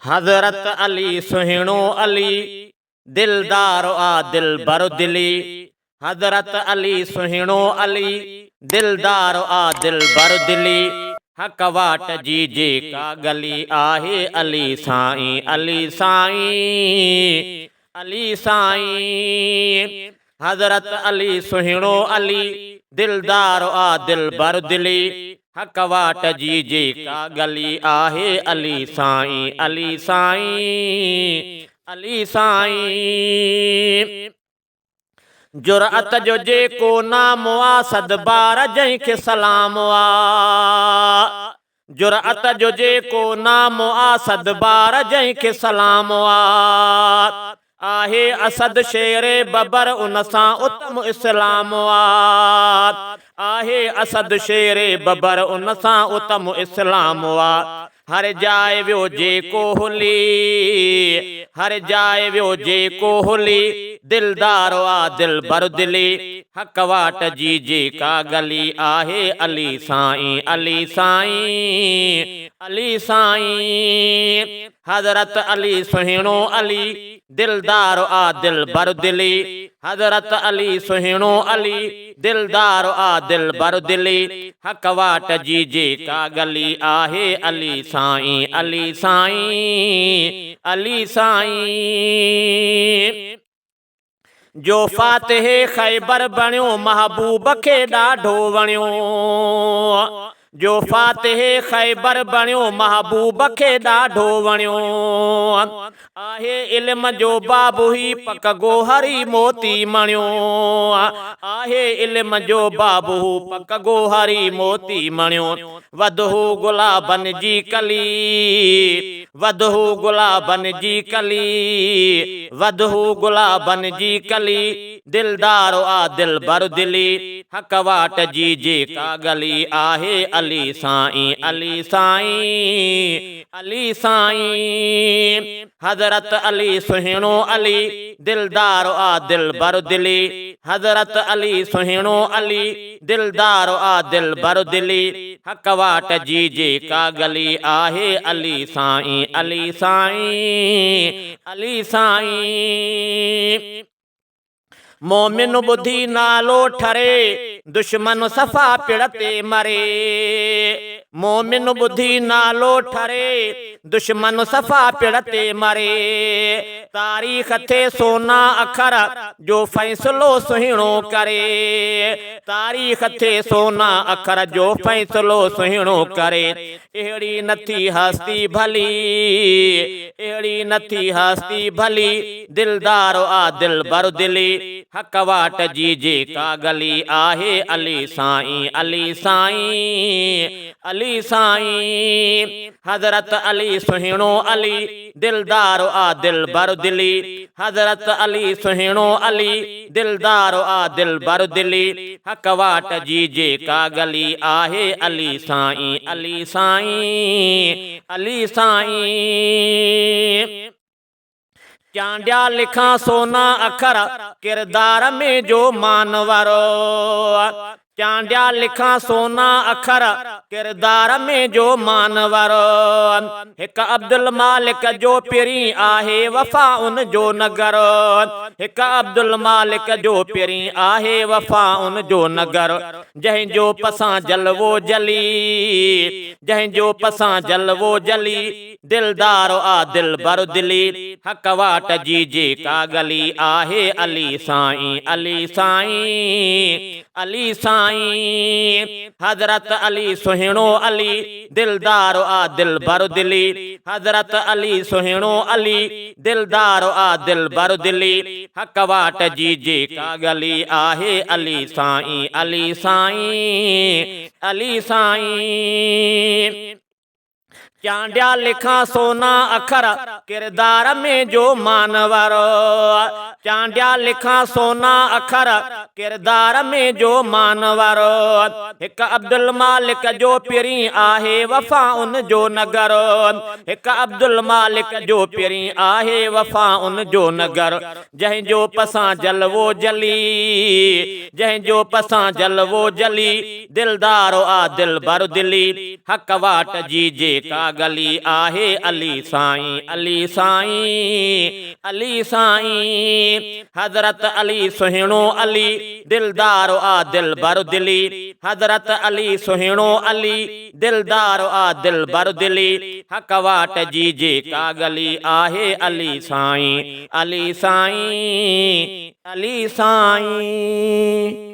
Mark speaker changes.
Speaker 1: हज़रत अली सुहिणो अली दिलदार आ दिलबर दिली। हज़रत अली सुहिणो अली दिलदार आ दिलबर दिली। हक वाट जी जेका गली आहे अली साईं अली साईं अली साईं। हज़रत अली सुहिणो अली दिलदार आ दिलबर दिली। हक वाट जी जेका गली आहे अली साईं अली साईं अली साईं। जुरअत जो जेको नाम आ सदबार जंहिंखे सलाम आ। जुरअत जो जेको नाम आ सदबार जंहिंखे सलाम आ। आहे असद शेरे बबर उन सां उत्तम इस्लाम आ। आहे असद शेरे बबर उन सां उत्तम इस्लाम आ। हर जाए वियो जेको हुली हर जाए वियो जेको हुली दिलदार आ दिलबर दिली। हक वाट जी जेका गली आहे अली साईं अली साईं अली साईं। हज़रत अली सुहिणो अली दिलदार आ दिलबर दिली। हज़रत अली सुहिणो अली दिलदार आ दिलबर दिली। हक वाट जी जेका गली आहे अली साईं अली साईं अली साईं। जो फातिह ख़ैबर बणियो महबूब खे ॾाढो वणियो। जो फातिह ख़ैबर बणियो महबूब खे ॾाढो वणियो। आहे इल्म जो बाबू ही पक गोहरी मोती मणियो। आहे इल्म जो बाबू पक गोहरी मोती मणियो। वधू गुलाबन जी कली वधू गुलाबन जी कली वधू गुलाबन जी कली दिलदार आ दिलबर दिली। हक वाट जी जेका गली आहे अली साईं अली साईं अली साईं। हज़रत अली सुहिणो अली दिलदार आ दिलबर दिली। हज़रत अली सुहिणो अली दिलदार आ दिलबर दिली। हक वाट जी जेका गली आहे अली साईं अली साईं अली साईं। मोमिन बुधी नालो ठरे दुश्मन सफ़ा पिड़ ते मरे। मोमिन बुधी नालो ठरे दुश्मन सफ़ा पिड़ ते मरे। तारीख़ थे सोना अखर जो फ़ैसलो सुहिणो करे। तारीख़ थे सोना अखर जो फ़ैसलो सुहिणो करे। अहिड़ी नथी हस्ती भली अहिड़ी नथी हस्ती भली दिलदार आ दिलबर दिली। हक वाट जी जेका गली आहे अली साईं अली साईं अली साईं। हज़रत अली सुहिणो अली दिलदार आ दिलबर दिली। हज़रत अली सुहिणो अली दिलदार आ दिलबर दिली। हक वाट जी जेका गली आहे अली साईं अली साईं अली साईं। चांडिया लिखा सोना अखर किरदार में जो मानवरो। चांडिया लिखा सोना अखर किरदार में जो मानवरो। हिक अब्दुल मालिक जो पिरी आहे वफ़ा उन जो नगर। हिक अब्दुल मालिक जो पिरी आहे वफ़ा उन जो नगर। जंहिंजो पसां जलवो जली जंहिंजो पसां जलवो जली दिलदार आ दिलबर दिली। हक वाट जी जेका गली आहे अली साईं अली साईं अली साईं। हज़रत अली सुहिणो अली दिलदार आ दिलबर दिली। हज़रत अली सुहिणो अली दिलदार आ दिलबर दिली। हक वाट जी जेका गली आहे अली साईं अली साईं अली साईं। चांडिया लिखा सोना अखर किरदार में जो मानवर चांडिया लिखा सोना अखर किरदार में जो मानवर हिक अब्दुल मालिक जो पिरी आहे वफ़ा उन जो नगर हिक अब्दुल मालिक जो पिरी आहे वफ़ा उन जो नगर जंहिंजो पसां जलवो जली जंहिंजो पसां जलवो जली दिलदार आ दिल बर दिली हक वाट जी जेका गली आहे अली साईं अली साईं अली साईं हज़रत अली सुहिणो अली दिलदार आ दिल बर दिली हज़रत अली सुहिणो अली दिलदार आ दिल बर दिली हक वाट जी जेका गली आहे अली साईं अली साईं अली साईं।